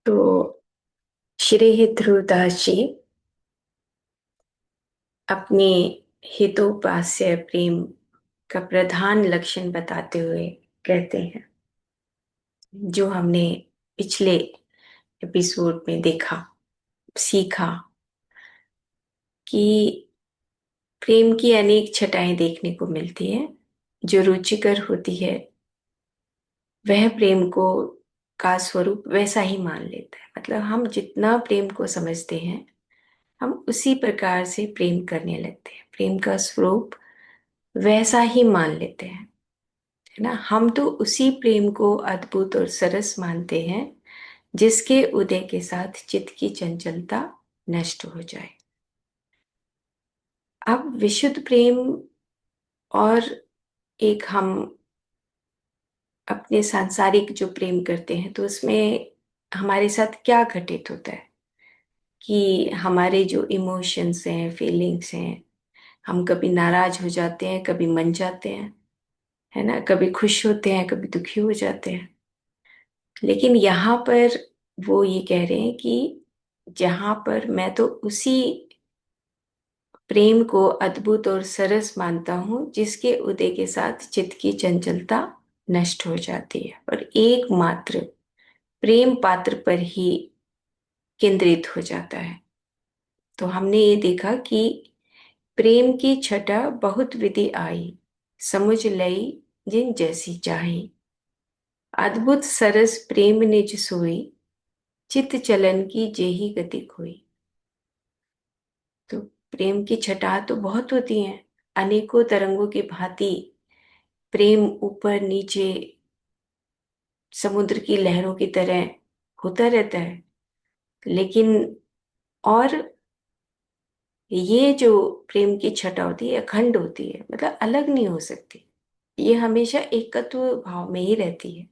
तो श्री ध्रुवदास जी अपने हितोपास्य प्रेम का प्रधान लक्षण बताते हुए कहते हैं, जो हमने पिछले एपिसोड में देखा, सीखा कि प्रेम की अनेक छटाएं देखने को मिलती हैं। जो रुचिकर होती है वह प्रेम को का स्वरूप वैसा ही मान लेता है। मतलब हम जितना प्रेम को समझते हैं, हम उसी प्रकार से प्रेम करने लगते हैं। प्रेम का स्वरूप वैसा ही मान लेते हैं, है ना। हम तो उसी प्रेम को अद्भुत और सरस मानते हैं जिसके उदय के साथ चित्त की चंचलता नष्ट हो जाए। अब विशुद्ध प्रेम और एक हम अपने सांसारिक जो प्रेम करते हैं, तो उसमें हमारे साथ क्या घटित होता है कि हमारे जो इमोशंस हैं, फीलिंग्स हैं, हम कभी नाराज हो जाते हैं, कभी मन जाते हैं, है ना। कभी खुश होते हैं, कभी दुखी हो जाते हैं। लेकिन यहाँ पर वो ये कह रहे हैं कि जहाँ पर मैं तो उसी प्रेम को अद्भुत और सरस मानता हूँ जिसके उदय के साथ चित्त की चंचलता नष्ट हो जाती है और एकमात्र प्रेम पात्र पर ही केंद्रित हो जाता है। तो हमने ये देखा कि प्रेम की छटा बहुत विधि आई, समुझ लई जिन जैसी चाही। अद्भुत सरस प्रेम निज सोई, चित्त चलन की जेही गति खोई। तो प्रेम की छटा तो बहुत होती हैं, अनेकों तरंगों की भांति प्रेम ऊपर नीचे समुद्र की लहरों की तरह होता रहता है। लेकिन और ये जो प्रेम की छटा होती है अखंड होती है, मतलब अलग नहीं हो सकती। ये हमेशा एकत्व भाव में ही रहती है।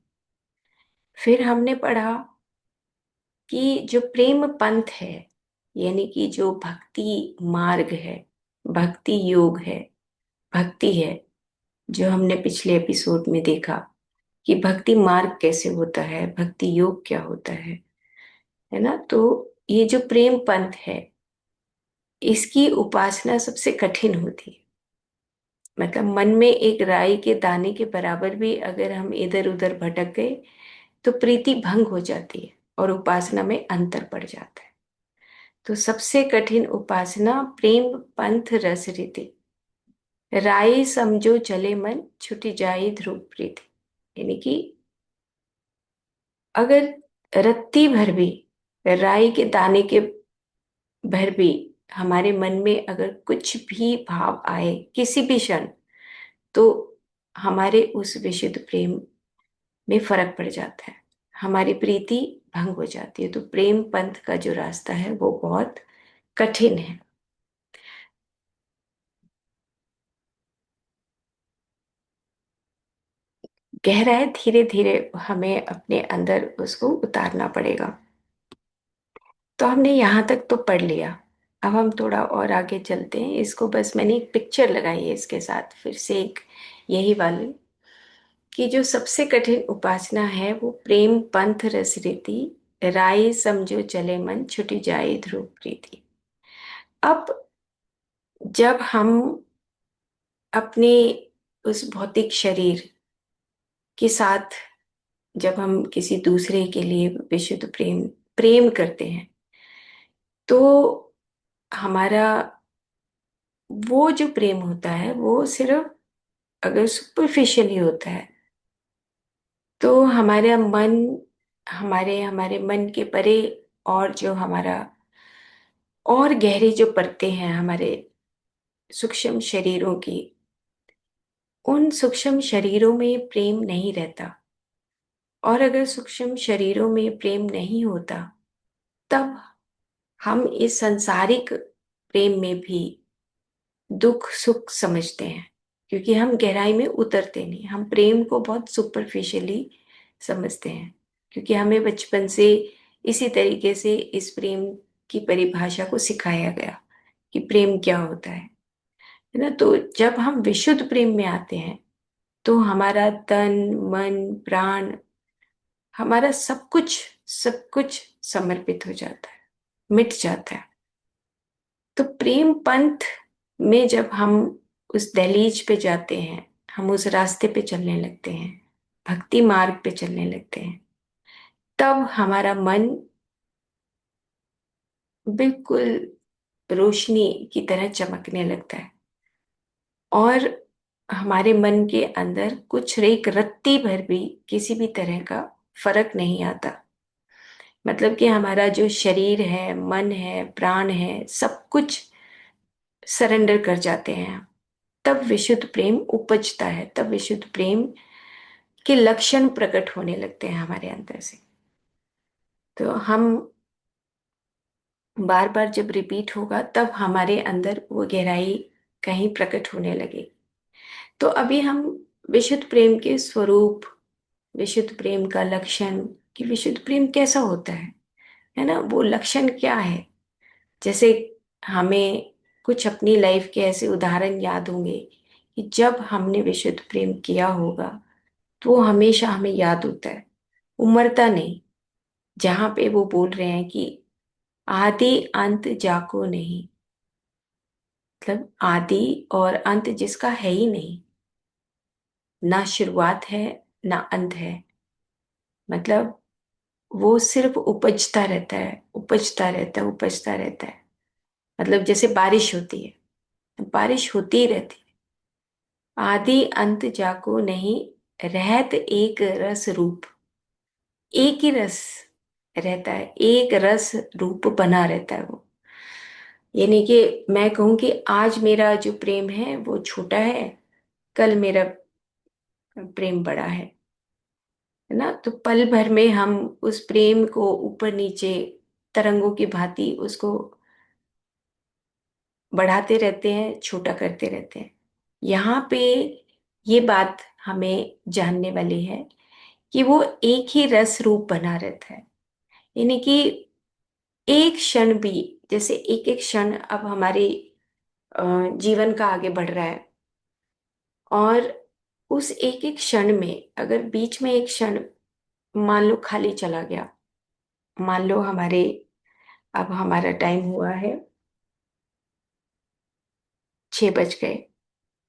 फिर हमने पढ़ा कि जो प्रेम पंथ है, यानी कि जो भक्ति मार्ग है, भक्ति योग है, भक्ति है, जो हमने पिछले एपिसोड में देखा कि भक्ति मार्ग कैसे होता है, भक्ति योग क्या होता है ना। तो ये जो प्रेम पंथ है, इसकी उपासना सबसे कठिन होती है। मतलब मन में एक राई के दाने के बराबर भी अगर हम इधर उधर भटक गए तो प्रीति भंग हो जाती है और उपासना में अंतर पड़ जाता है। तो सबसे कठिन उपासना प्रेम पंथ रस रीति, राई समझो चले मन छुटी जाई ध्रुव प्रीति। यानी कि अगर रत्ती भर भी, राई के दाने के भर भी हमारे मन में अगर कुछ भी भाव आए किसी भी क्षण, तो हमारे उस विशुद्ध प्रेम में फर्क पड़ जाता है, हमारी प्रीति भंग हो जाती है। तो प्रेम पंथ का जो रास्ता है वो बहुत कठिन है। गहरा है, धीरे धीरे हमें अपने अंदर उसको उतारना पड़ेगा। तो हमने यहाँ तक तो पढ़ लिया। अब हम थोड़ा और आगे चलते हैं। इसको बस मैंने एक पिक्चर लगाई है इसके साथ फिर से, एक यही वाली, कि जो सबसे कठिन उपासना है वो प्रेम पंथ रस रीति, राय समझो चले मन छुटी जाए ध्रुव प्रीति। अब जब हम अपने उस भौतिक शरीर के साथ, जब हम किसी दूसरे के लिए विशुद्ध प्रेम प्रेम करते हैं, तो हमारा वो जो प्रेम होता है वो सिर्फ अगर सुपरफिशियली होता है, तो हमारा मन, हमारे हमारे मन के परे और जो हमारा और गहरी जो परतें हैं हमारे सूक्ष्म शरीरों की, उन सूक्ष्म शरीरों में प्रेम नहीं रहता। और अगर सूक्ष्म शरीरों में प्रेम नहीं होता, तब हम इस सांसारिक प्रेम में भी दुख सुख समझते हैं, क्योंकि हम गहराई में उतरते नहीं, हम प्रेम को बहुत सुपरफिशियली समझते हैं। क्योंकि हमें बचपन से इसी तरीके से इस प्रेम की परिभाषा को सिखाया गया कि प्रेम क्या होता है ना। तो जब हम विशुद्ध प्रेम में आते हैं, तो हमारा तन मन प्राण, हमारा सब कुछ सब कुछ समर्पित हो जाता है, मिट जाता है। तो प्रेम पंथ में जब हम उस दहलीज पे जाते हैं, हम उस रास्ते पे चलने लगते हैं, भक्ति मार्ग पे चलने लगते हैं, तब हमारा मन बिल्कुल रोशनी की तरह चमकने लगता है। और हमारे मन के अंदर कुछ एक रत्ती भर भी किसी भी तरह का फर्क नहीं आता। मतलब कि हमारा जो शरीर है, मन है, प्राण है, सब कुछ सरेंडर कर जाते हैं। तब विशुद्ध प्रेम उपजता है, तब विशुद्ध प्रेम के लक्षण प्रकट होने लगते हैं हमारे अंदर से। तो हम बार बार जब रिपीट होगा तब हमारे अंदर वो गहराई कहीं प्रकट होने लगे। तो अभी हम विशुद्ध प्रेम के स्वरूप, विशुद्ध प्रेम का लक्षण, कि विशुद्ध प्रेम कैसा होता है ना, वो लक्षण क्या है। जैसे हमें कुछ अपनी लाइफ के ऐसे उदाहरण याद होंगे कि जब हमने विशुद्ध प्रेम किया होगा तो वो हमेशा हमें याद होता है, उमरता नहीं। जहां पे वो बोल रहे हैं कि आदि अंत जाको नहीं, मतलब आदि और अंत जिसका है ही नहीं, ना शुरुआत है ना अंत है। मतलब वो सिर्फ उपजता रहता है, उपजता रहता है, उपजता रहता है। मतलब जैसे बारिश होती है, बारिश होती ही रहती है। आदि अंत जाको नहीं, रहत एक रस रूप। एक ही रस रहता है, एक रस रूप बना रहता है वो। यानी कि मैं कहूँ कि आज मेरा जो प्रेम है वो छोटा है, कल मेरा प्रेम बड़ा है ना। तो पल भर में हम उस प्रेम को ऊपर नीचे तरंगों की भांति उसको बढ़ाते रहते हैं, छोटा करते रहते हैं। यहाँ पे ये बात हमें जानने वाली है कि वो एक ही रस रूप बना रहता है। यानी कि एक क्षण भी, जैसे एक एक क्षण अब हमारे अ, जीवन का आगे बढ़ रहा है, और उस एक एक क्षण में अगर बीच में एक क्षण मान लो खाली चला गया, मान लो हमारे, अब हमारा टाइम हुआ है 6 बज गए,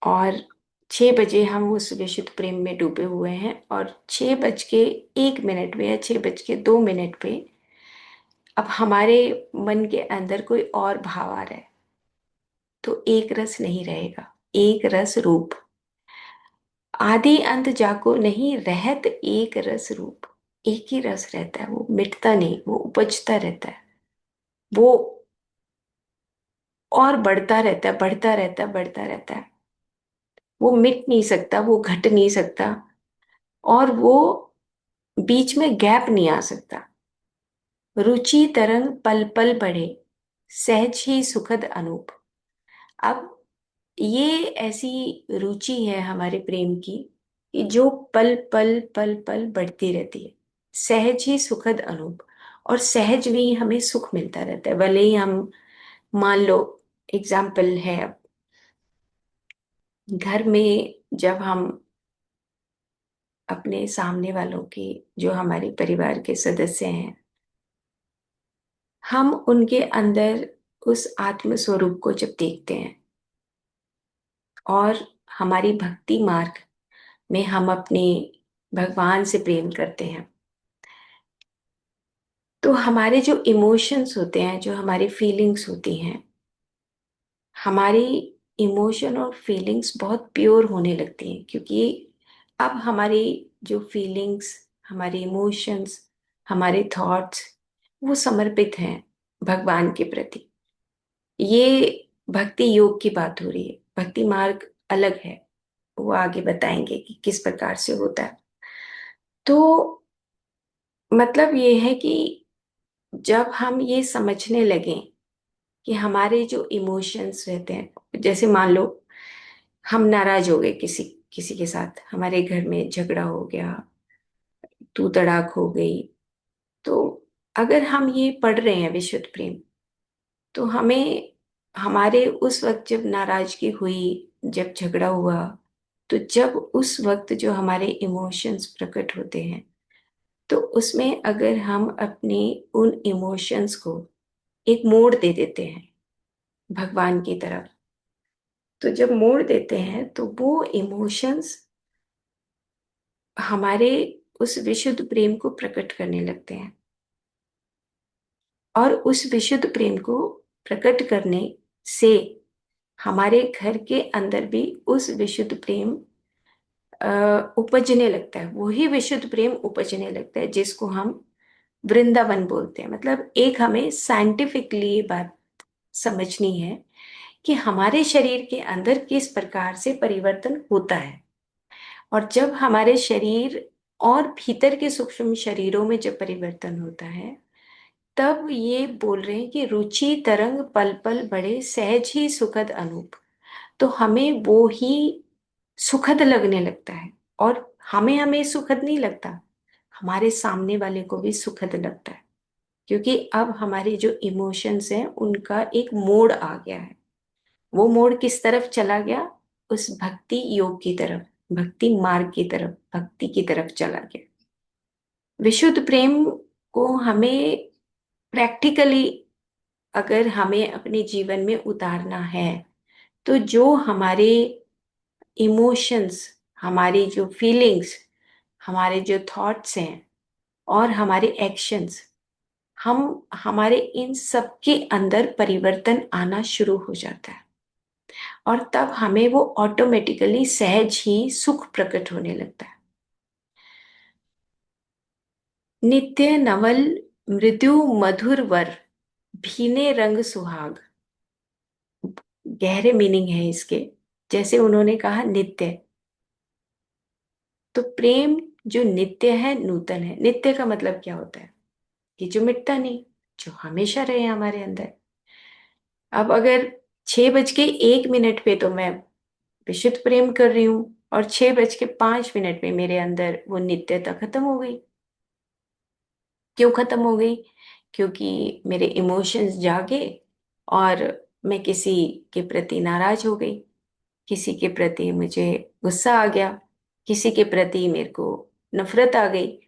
और 6 बजे हम उस विशुद्ध प्रेम में डूबे हुए हैं, और 6 बज के 1 मिनट पे या 6 बज के 2 मिनट पे अब हमारे मन के अंदर कोई और भाव आ रहा है, तो एक रस नहीं रहेगा, एक रस रूप। आदि अंत जाको नहीं, रहत एक रस रूप। एक ही रस रहता है, वो मिटता नहीं, वो उपजता रहता है। वो और बढ़ता रहता है, बढ़ता रहता है, बढ़ता रहता है। वो मिट नहीं सकता, वो घट नहीं सकता, और वो बीच में गैप नहीं आ सकता। रुचि तरंग पल पल बढ़े, सहज ही सुखद अनूप। अब ये ऐसी रुचि है हमारे प्रेम की कि जो पल पल पल पल बढ़ती रहती है, सहज ही सुखद अनूप। और सहज में ही हमें सुख मिलता रहता है। भले ही हम, मान लो एग्जाम्पल है, अब घर में जब हम अपने सामने वालों की, जो हमारे परिवार के सदस्य हैं, हम उनके अंदर उस आत्म स्वरूप को जब देखते हैं, और हमारी भक्ति मार्ग में हम अपने भगवान से प्रेम करते हैं, तो हमारे जो इमोशंस होते हैं, जो हमारी फीलिंग्स होती हैं, हमारी इमोशन और फीलिंग्स बहुत प्योर होने लगती हैं। क्योंकि अब हमारी जो फीलिंग्स, हमारे इमोशंस, हमारे थॉट्स, वो समर्पित हैं भगवान के प्रति। ये भक्ति योग की बात हो रही है, भक्ति मार्ग अलग है, वो आगे बताएंगे कि किस प्रकार से होता है। तो मतलब ये है कि जब हम ये समझने लगें कि हमारे जो इमोशंस रहते हैं, जैसे मान लो हम नाराज हो गए किसी किसी के साथ, हमारे घर में झगड़ा हो गया, तू तड़ाक हो गई, तो अगर हम ये पढ़ रहे हैं विशुद्ध प्रेम, तो हमें हमारे उस वक्त जब नाराजगी हुई, जब झगड़ा हुआ, तो जब उस वक्त जो हमारे इमोशंस प्रकट होते हैं, तो उसमें अगर हम अपने उन इमोशंस को एक मोड़ दे देते हैं भगवान की तरफ, तो जब मोड़ देते हैं तो वो इमोशंस हमारे उस विशुद्ध प्रेम को प्रकट करने लगते हैं। और उस विशुद्ध प्रेम को प्रकट करने से हमारे घर के अंदर भी उस विशुद्ध प्रेम उपजने लगता है, वही विशुद्ध प्रेम उपजने लगता है जिसको हम वृंदावन बोलते हैं। मतलब एक हमें साइंटिफिकली ये बात समझनी है कि हमारे शरीर के अंदर किस प्रकार से परिवर्तन होता है। और जब हमारे शरीर और भीतर के सूक्ष्म शरीरों में जब परिवर्तन होता है, तब ये बोल रहे हैं कि रुचि तरंग पल पल बढ़े सहज ही सुखद अनूप। तो हमें वो ही सुखद लगने लगता है। और हमें हमें सुखद नहीं लगता, हमारे सामने वाले को भी सुखद लगता है, क्योंकि अब हमारे जो इमोशंस हैं उनका एक मोड़ आ गया है। वो मोड़ किस तरफ चला गया? उस भक्ति योग की तरफ, भक्ति मार्ग की तरफ, भक्ति की तरफ चला गया। विशुद्ध प्रेम को हमें प्रैक्टिकली अगर हमें अपने जीवन में उतारना है, तो जो हमारे इमोशंस, हमारी जो फीलिंग्स, हमारे जो थॉट्स हैं और हमारे एक्शंस, हम हमारे इन सब के अंदर परिवर्तन आना शुरू हो जाता है। और तब हमें वो ऑटोमेटिकली सहज ही सुख प्रकट होने लगता है। नित्य नवल मृदु मधुर वर भीने रंग सुहाग। गहरे मीनिंग है इसके। जैसे उन्होंने कहा नित्य, तो प्रेम जो नित्य है, नूतन है। नित्य का मतलब क्या होता है? कि जो मिटता नहीं, जो हमेशा रहे हमारे अंदर। अब अगर 6:01 पे तो मैं विशुद्ध प्रेम कर रही हूं, और 6:05 में मेरे अंदर वो नित्यता खत्म हो गई। क्यों खत्म हो गई? क्योंकि मेरे इमोशंस जागे और मैं किसी के प्रति नाराज हो गई, किसी के प्रति मुझे गुस्सा आ गया, किसी के प्रति मेरे को नफरत आ गई।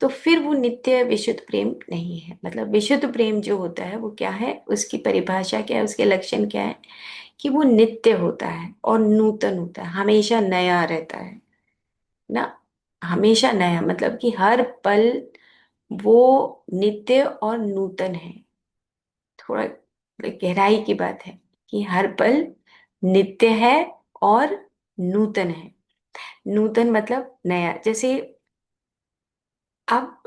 तो फिर वो नित्य विशुद्ध प्रेम नहीं है। मतलब विशुद्ध प्रेम जो होता है वो क्या है, उसकी परिभाषा क्या है, उसके लक्षण क्या है? कि वो नित्य होता है और नूतन होता है, हमेशा नया रहता है ना। हमेशा नया मतलब कि हर पल वो नित्य और नूतन है। थोड़ा गहराई की बात है कि हर पल नित्य है और नूतन है। नूतन मतलब नया। जैसे अब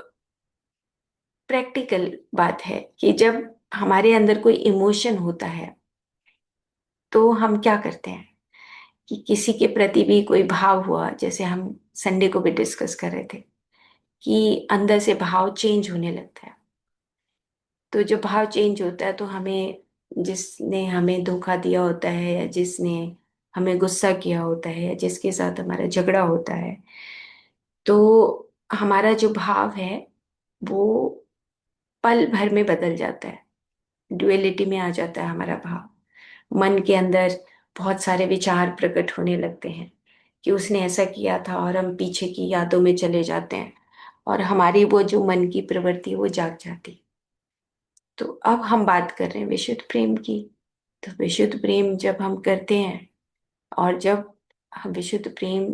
प्रैक्टिकल बात है कि जब हमारे अंदर कोई इमोशन होता है, तो हम क्या करते हैं कि किसी के प्रति भी कोई भाव हुआ, जैसे हम संडे को भी डिस्कस कर रहे थे कि अंदर से भाव चेंज होने लगता है। तो जो भाव चेंज होता है, तो हमें, जिसने हमें धोखा दिया होता है या जिसने हमें गुस्सा किया होता है या जिसके साथ हमारा झगड़ा होता है, तो हमारा जो भाव है वो पल भर में बदल जाता है। ड्युअलिटी में आ जाता है हमारा भाव। मन के अंदर बहुत सारे विचार प्रकट होने लगते हैं कि उसने ऐसा किया था, और हम पीछे की यादों में चले जाते हैं और हमारी वो जो मन की प्रवृत्ति है वो जाग जाती। तो अब हम बात कर रहे हैं विशुद्ध प्रेम की। तो विशुद्ध प्रेम जब हम करते हैं और जब हम विशुद्ध प्रेम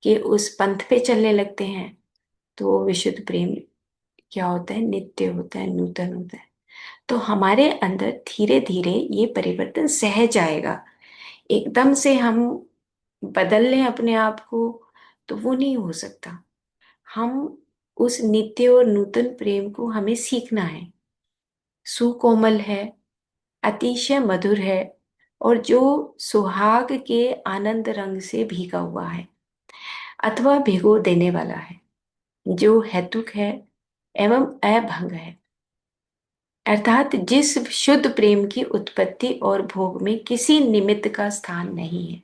के उस पंथ पे चलने लगते हैं, तो वो विशुद्ध प्रेम क्या होता है? नित्य होता है, नूतन होता है। तो हमारे अंदर धीरे धीरे ये परिवर्तन सहज आएगा। एकदम से हम बदल लें अपने आप को, तो वो नहीं हो सकता। हम उस नित्य और नूतन प्रेम को हमें सीखना है। सुकोमल है, अतिशय मधुर है, और जो सुहाग के आनंद रंग से भीगा हुआ है अथवा भिगो देने वाला है, जो हेतुक है एवं अभंग है। अर्थात जिस शुद्ध प्रेम की उत्पत्ति और भोग में किसी निमित्त का स्थान नहीं है।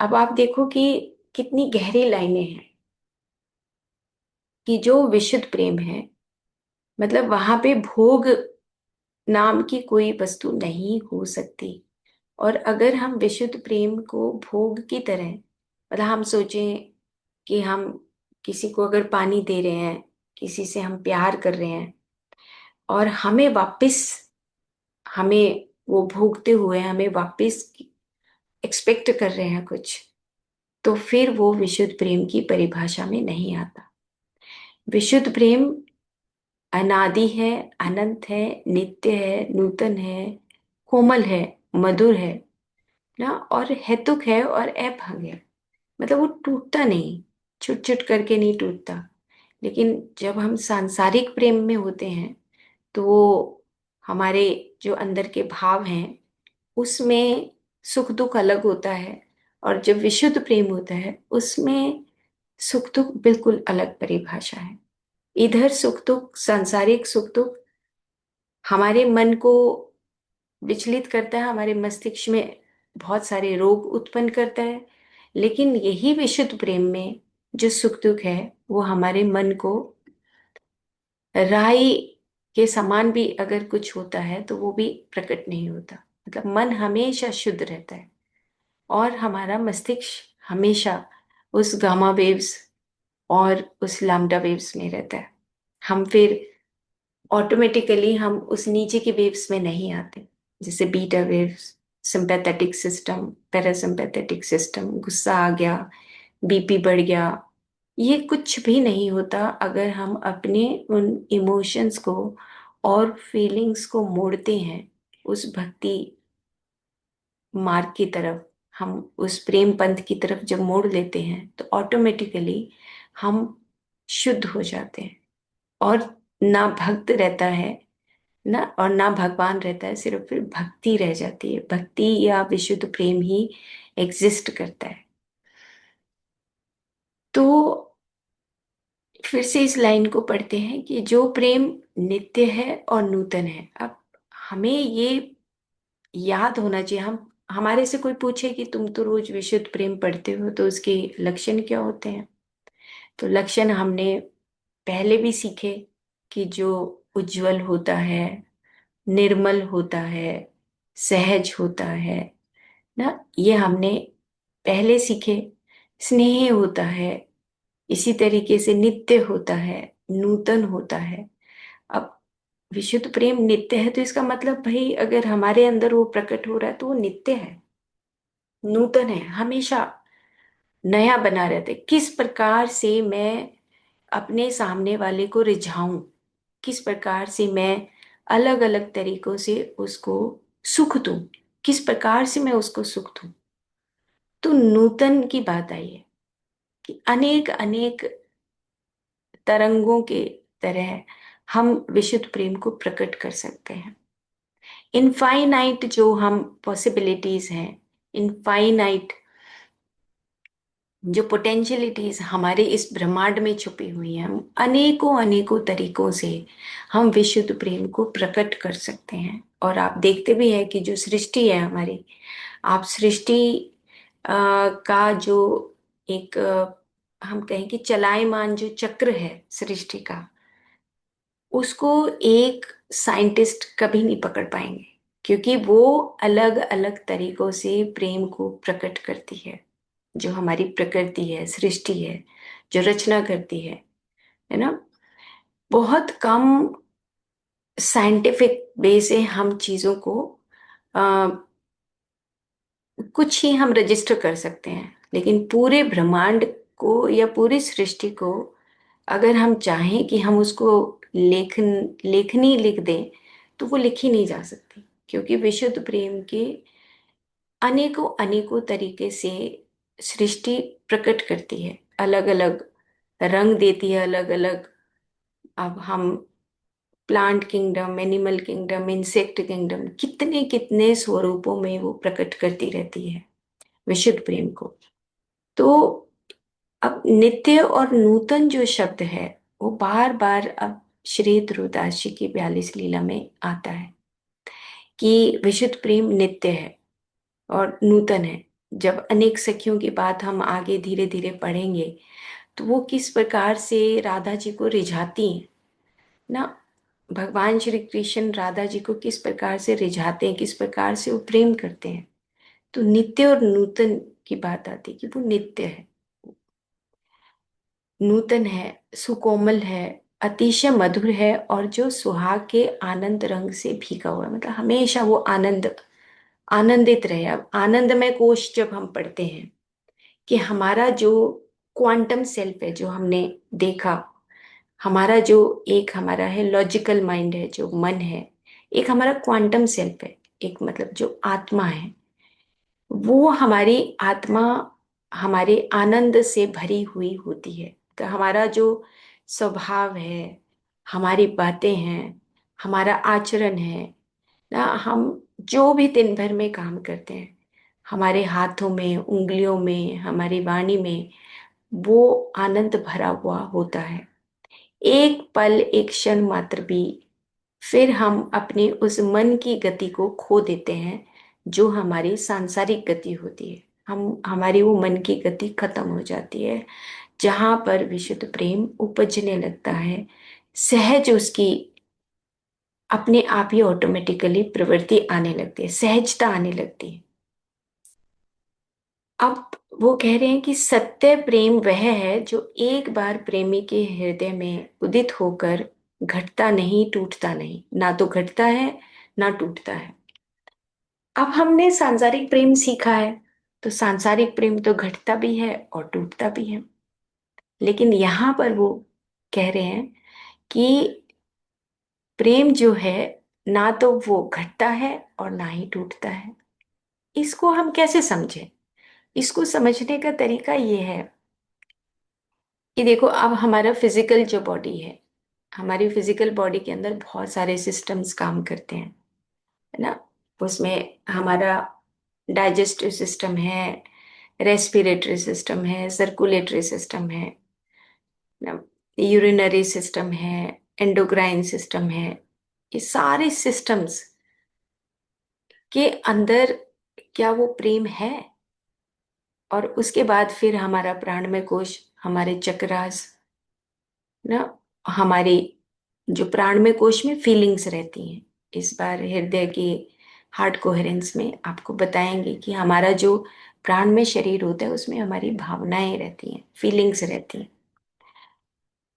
अब आप देखो कि कितनी गहरी लाइनें हैं कि जो विशुद्ध प्रेम है, मतलब वहां पे भोग नाम की कोई वस्तु नहीं हो सकती। और अगर हम विशुद्ध प्रेम को भोग की तरह, मतलब हम सोचें कि हम किसी को अगर पानी दे रहे हैं, किसी से हम प्यार कर रहे हैं, और हमें वापस, हमें वो भोगते हुए हमें वापस एक्सपेक्ट कर रहे हैं कुछ, तो फिर वो विशुद्ध प्रेम की परिभाषा में नहीं आता। विशुद्ध प्रेम अनादि है, अनंत है, नित्य है, नूतन है, कोमल है, मधुर है ना, और हेतुक है और अभंग है। मतलब वो टूटता नहीं, छुट छुट करके नहीं टूटता। लेकिन जब हम सांसारिक प्रेम में होते हैं तो वो हमारे जो अंदर के भाव हैं उसमें सुख दुख अलग होता है, और जब विशुद्ध प्रेम होता है उसमें सुख दुख बिल्कुल अलग परिभाषा है। इधर सुख दुख, सांसारिक सुख दुख हमारे मन को विचलित करता है, हमारे मस्तिष्क में बहुत सारे रोग उत्पन्न करता है। लेकिन यही विशुद्ध प्रेम में जो सुख दुख है वो हमारे मन को राई के समान भी अगर कुछ होता है तो वो भी प्रकट नहीं होता। मतलब मन हमेशा शुद्ध रहता है, और हमारा मस्तिष्क हमेशा उस गामा वेव्स और उस लैम्डा वेव्स में रहता है। हम फिर ऑटोमेटिकली हम उस नीचे के वेव्स में नहीं आते, जैसे beta waves, sympathetic system, parasympathetic system, गुस्सा आ गया, बीपी बढ़ गया। ये कुछ भी नहीं होता अगर हम अपने उन इमोशंस को और फीलिंग्स को मोड़ते हैं उस भक्ति मार्ग की तरफ। हम उस प्रेम पंथ की तरफ जब मोड़ लेते हैं तो ऑटोमेटिकली हम शुद्ध हो जाते हैं, और ना भक्त रहता है ना, और ना भगवान रहता है, सिर्फ फिर भक्ति रह जाती है। भक्ति या विशुद्ध प्रेम ही एग्जिस्ट करता है। तो फिर से इस लाइन को पढ़ते हैं कि जो प्रेम नित्य है और नूतन है। अब हमें ये याद होना चाहिए, हम हमारे से कोई पूछे कि तुम तो रोज विशुद्ध प्रेम पढ़ते हो तो उसके लक्षण क्या होते हैं, तो लक्षण हमने पहले भी सीखे कि जो उज्जवल होता है, निर्मल होता है, सहज होता है ना, ये हमने पहले सीखे। स्नेह होता है, इसी तरीके से नित्य होता है, नूतन होता है। अब विशुद्ध प्रेम नित्य है तो इसका मतलब भाई अगर हमारे अंदर वो प्रकट हो रहा है तो वो नित्य है, नूतन है, हमेशा नया बना रहता है। किस प्रकार से मैं अपने सामने वाले को रिझाऊं, किस प्रकार से मैं अलग अलग तरीकों से उसको सुख दूं, किस प्रकार से मैं उसको सुख दूं। तो नूतन की बात आई है कि अनेक अनेक तरंगों के तरह हम विशुद्ध प्रेम को प्रकट कर सकते हैं। इनफाइनाइट जो हम पॉसिबिलिटीज हैं, इनफाइनाइट जो पोटेंशियलिटीज हमारे इस ब्रह्मांड में छुपी हुई हैं, हम अनेकों अनेकों तरीकों से हम विशुद्ध प्रेम को प्रकट कर सकते हैं। और आप देखते भी हैं कि जो सृष्टि है हमारी, आप सृष्टि का जो एक हम कहें कि चलायमान जो चक्र है सृष्टि का, उसको एक साइंटिस्ट कभी नहीं पकड़ पाएंगे, क्योंकि वो अलग अलग तरीकों से प्रेम को प्रकट करती है। जो हमारी प्रकृति है, सृष्टि है, जो रचना करती है ना, बहुत कम साइंटिफिक वे से हम चीजों को आ, कुछ ही हम रजिस्टर कर सकते हैं। लेकिन पूरे ब्रह्मांड को या पूरी सृष्टि को अगर हम चाहें कि हम उसको लेखनी लिख दें तो वो लिखी नहीं जा सकती, क्योंकि विशुद्ध प्रेम के अनेकों अनेकों तरीके से सृष्टि प्रकट करती है, अलग अलग रंग देती है, अलग अलग। अब हम plant kingdom, animal kingdom, insect kingdom, कितने कितने स्वरूपों में वो प्रकट करती रहती है विशुद्ध प्रेम को। तो अब नित्य और नूतन जो शब्द है वो बार बार अब श्री ध्रुवदास जी की 42 लीला में आता है कि विशुद्ध प्रेम नित्य है और नूतन है। जब अनेक सखियों की बात हम आगे धीरे धीरे पढ़ेंगे तो वो किस प्रकार से राधा जी को रिझाती हैं ना, भगवान श्री कृष्ण राधा जी को किस प्रकार से रिझाते हैं, किस प्रकार से वो प्रेम करते हैं। तो नित्य और नूतन की बात आती है कि वो नित्य है। नूतन है, सुकोमल है, अतिशय मधुर है, और जो सुहाग के आनंद रंग से भीगा हुआ है। मतलब हमेशा वो आनंदित रहे। अब आनंदमय कोश जब हम पढ़ते हैं कि हमारा जो क्वांटम सेल्फ है, जो हमने देखा, हमारा जो एक हमारा है लॉजिकल माइंड है, जो मन है, एक हमारा क्वांटम सेल्फ है, एक मतलब जो आत्मा है, वो हमारी आत्मा हमारे आनंद से भरी हुई होती है। तो हमारा जो स्वभाव है, हमारी बातें हैं, हमारा आचरण है ना, हम जो भी दिन भर में काम करते हैं, हमारे हाथों में, उंगलियों में, हमारी वाणी में, वो आनंद भरा हुआ होता है। एक पल, एक क्षण मात्र भी फिर हम अपनी उस मन की गति को खो देते हैं, जो हमारी सांसारिक गति होती है। हम हमारी वो मन की गति खत्म हो जाती है, जहां पर विशुद्ध प्रेम उपजने लगता है। सहज उसकी अपने आप ही ऑटोमेटिकली प्रवृत्ति आने लगती है, सहजता आने लगती है। अब वो कह रहे हैं कि सत्य प्रेम वह है जो एक बार प्रेमी के हृदय में उदित होकर घटता नहीं, टूटता नहीं। ना तो घटता है, ना टूटता है। अब हमने सांसारिक प्रेम सीखा है, तो सांसारिक प्रेम तो घटता भी है और टूटता भी है। लेकिन यहां पर वो कह रहे हैं कि प्रेम जो है, ना तो वो घटता है और ना ही टूटता है। इसको हम कैसे समझें? इसको समझने का तरीका ये है कि देखो, अब हमारा फिजिकल जो बॉडी है, हमारी फिजिकल बॉडी के अंदर बहुत सारे सिस्टम्स काम करते हैं, है ना। उसमें हमारा डाइजेस्टिव सिस्टम है, रेस्पिरेटरी सिस्टम है, सर्कुलेटरी सिस्टम है ना, यूरिनरी सिस्टम है, एंडोक्राइन सिस्टम है। ये सारे सिस्टम्स के अंदर क्या वो प्रेम है? और उसके बाद फिर हमारा प्राणमय कोश, हमारे चक्रास ना, हमारे जो प्राणमय कोश में फीलिंग्स रहती हैं। इस बार हृदय की हार्ट कोहेरेंस में आपको बताएंगे कि हमारा जो प्राणमय शरीर होता है, उसमें हमारी भावनाएं रहती हैं, फीलिंग्स रहती हैं।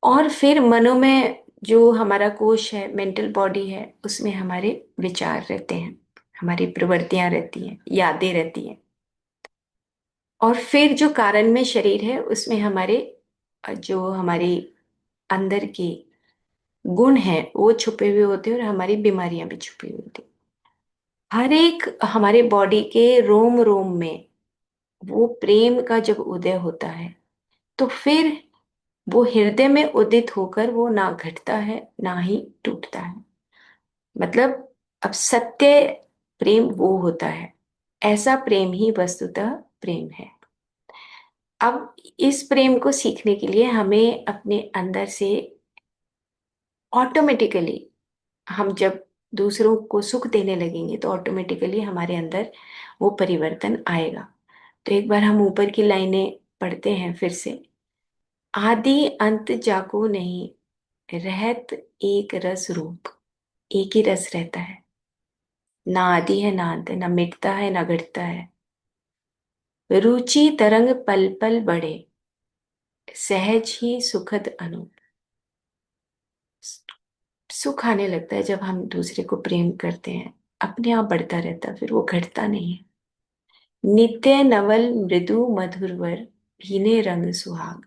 और फिर मनोमय जो हमारा कोश है, मेंटल बॉडी है, उसमें हमारे विचार रहते हैं, हमारी प्रवृत्तियां रहती हैं, यादें रहती हैं। और फिर जो कारण में शरीर है, उसमें हमारे जो हमारी अंदर की गुण हैं वो छुपे हुए होते हैं, और हमारी बीमारियां भी छुपी हुई होती हैं। हर एक हमारे बॉडी के रोम रोम में वो प्रेम का जब उदय होता है, तो फिर वो हृदय में उदित होकर वो ना घटता है, ना ही टूटता है। मतलब अब सत्य प्रेम वो होता है, ऐसा प्रेम ही वस्तुतः प्रेम है। अब इस प्रेम को सीखने के लिए हमें अपने अंदर से ऑटोमेटिकली, हम जब दूसरों को सुख देने लगेंगे, तो ऑटोमेटिकली हमारे अंदर वो परिवर्तन आएगा। तो एक बार हम ऊपर की लाइनें पढ़ते हैं फिर से। आदि अंत जाको नहीं, रहत एक रस रूप। एक ही रस रहता है, ना आदि है ना अंत है, ना मिटता है ना घटता है। रुचि तरंग पल पल बढ़े, सहज ही सुखद अनुभव। सुख आने लगता है जब हम दूसरे को प्रेम करते हैं, अपने आप बढ़ता रहता है, फिर वो घटता नहीं है। नित्य नवल मृदु मधुर वर, भीने रंग सुहाग।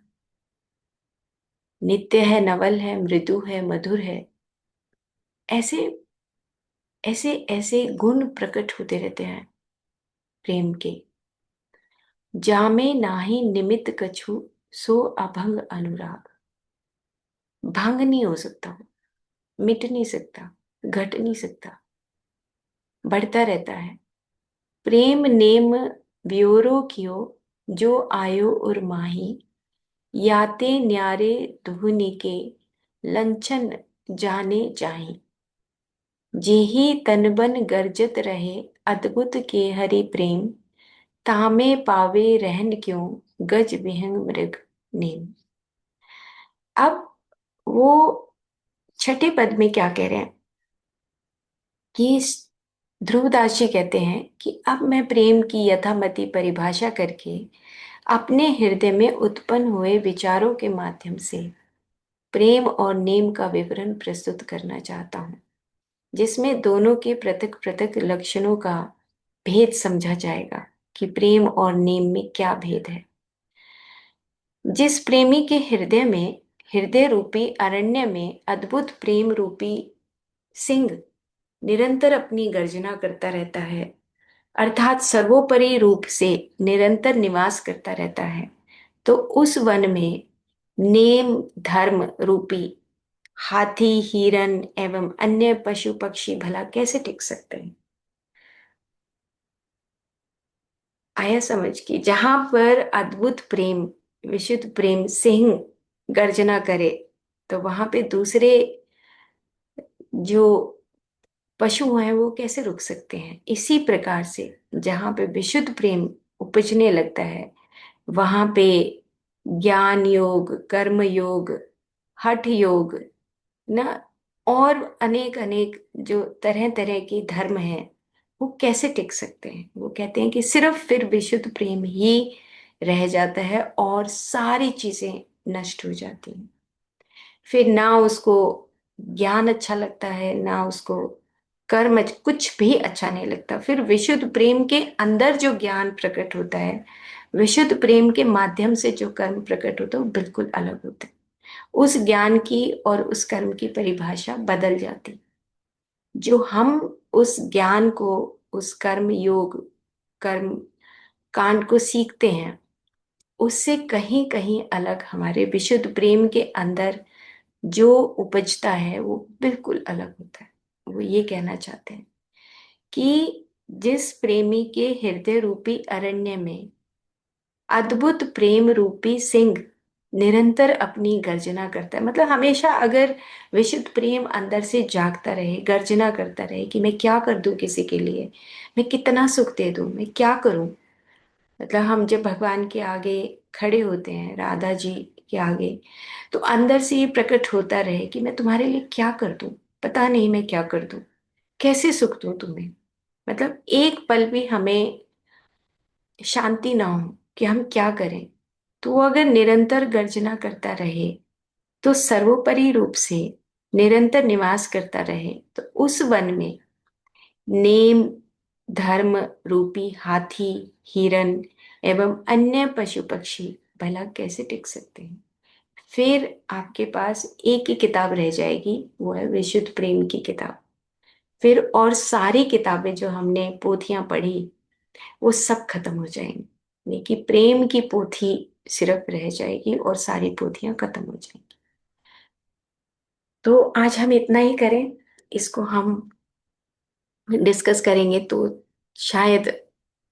नित्य है, नवल है, मृदु है, मधुर है। ऐसे ऐसे ऐसे गुण प्रकट होते रहते हैं प्रेम के। जामे नाही निमित कछु, सो अभंग अनुराग। भंग नहीं हो सकता वो, मिट नहीं सकता, घट नहीं सकता, बढ़ता रहता है। प्रेम नेम ब्योरो कियो, जो आयो उर माही। याते न्यारे धुनि के, लंछन जाने जाही। जेहि तनबन गर्जत रहे, अद्भुत के हरि प्रेम। तामे पावे रहन क्यों, गज विहंग मृग नेम। अब वो छठे पद में क्या कह रहे हैं कि ध्रुवदास जी कहते हैं कि अब मैं प्रेम की यथामति परिभाषा करके अपने हृदय में उत्पन्न हुए विचारों के माध्यम से प्रेम और नेम का विवरण प्रस्तुत करना चाहता हूँ, जिसमें दोनों के पृथक पृथक लक्षणों का भेद समझा जाएगा कि प्रेम और नेम में क्या भेद है। जिस प्रेमी के हृदय में, हृदय रूपी अरण्य में अद्भुत प्रेम रूपी सिंह निरंतर अपनी गर्जना करता रहता है, अर्थात सर्वोपरि रूप से निरंतर निवास करता रहता है, तो उस वन में नेम धर्म रूपी हाथी, हिरन एवं अन्य पशु पक्षी भला कैसे टिक सकते हैं। आया समझ की जहां पर अद्भुत प्रेम, विशुद्ध प्रेम सिंह गर्जना करे, तो वहां पे दूसरे जो पशु हैं वो कैसे रुक सकते हैं। इसी प्रकार से जहां पे विशुद्ध प्रेम उपजने लगता है, वहां पे ज्ञान योग, कर्म योग, हठ योग ना, और अनेक अनेक जो तरह तरह के धर्म हैं, वो कैसे टिक सकते हैं। वो कहते हैं कि सिर्फ फिर विशुद्ध प्रेम ही रह जाता है और सारी चीजें नष्ट हो जाती हैं। फिर ना उसको ज्ञान अच्छा लगता है, ना उसको कर्म कुछ भी अच्छा नहीं लगता। फिर विशुद्ध प्रेम के अंदर जो ज्ञान प्रकट होता है, विशुद्ध प्रेम के माध्यम से जो कर्म प्रकट होता है, वो बिल्कुल अलग होता है। उस ज्ञान की और उस कर्म की परिभाषा बदल जाती। जो हम उस ज्ञान को, उस कर्म योग, कर्म कांड को सीखते हैं, उससे कहीं कहीं अलग हमारे विशुद्ध प्रेम के अंदर जो उपजता है वो बिल्कुल अलग होता है। वो ये कहना चाहते हैं कि जिस प्रेमी के हृदय रूपी अरण्य में अद्भुत प्रेम रूपी सिंह निरंतर अपनी गर्जना करता है, मतलब हमेशा अगर विशुद्ध प्रेम अंदर से जागता रहे, गर्जना करता रहे कि मैं क्या कर दूं किसी के लिए, मैं कितना सुख दे दूं, मैं क्या करूं। मतलब हम जब भगवान के आगे खड़े होते हैं, राधा जी के आगे, तो अंदर से ये प्रकट होता रहे कि मैं तुम्हारे लिए क्या कर दूं, पता नहीं मैं क्या कर दूं, कैसे सुख दूं तुम्हें। मतलब एक पल भी हमें शांति ना हो कि हम क्या करें। तो वो अगर निरंतर गर्जना करता रहे, तो सर्वोपरि रूप से निरंतर निवास करता रहे, तो उस वन में नेम धर्म रूपी हाथी, हिरन एवं अन्य पशु पक्षी भला कैसे टिक सकते हैं। फिर आपके पास एक ही किताब रह जाएगी, वो है विशुद्ध प्रेम की किताब। फिर और सारी किताबें जो हमने पोथियां पढ़ी, वो सब खत्म हो जाएंगी, लेकिन प्रेम की पोथी सिर्फ रह जाएगी और सारी पोथियां खत्म हो जाएंगी। तो आज हम इतना ही करें, इसको हम डिस्कस करेंगे तो शायद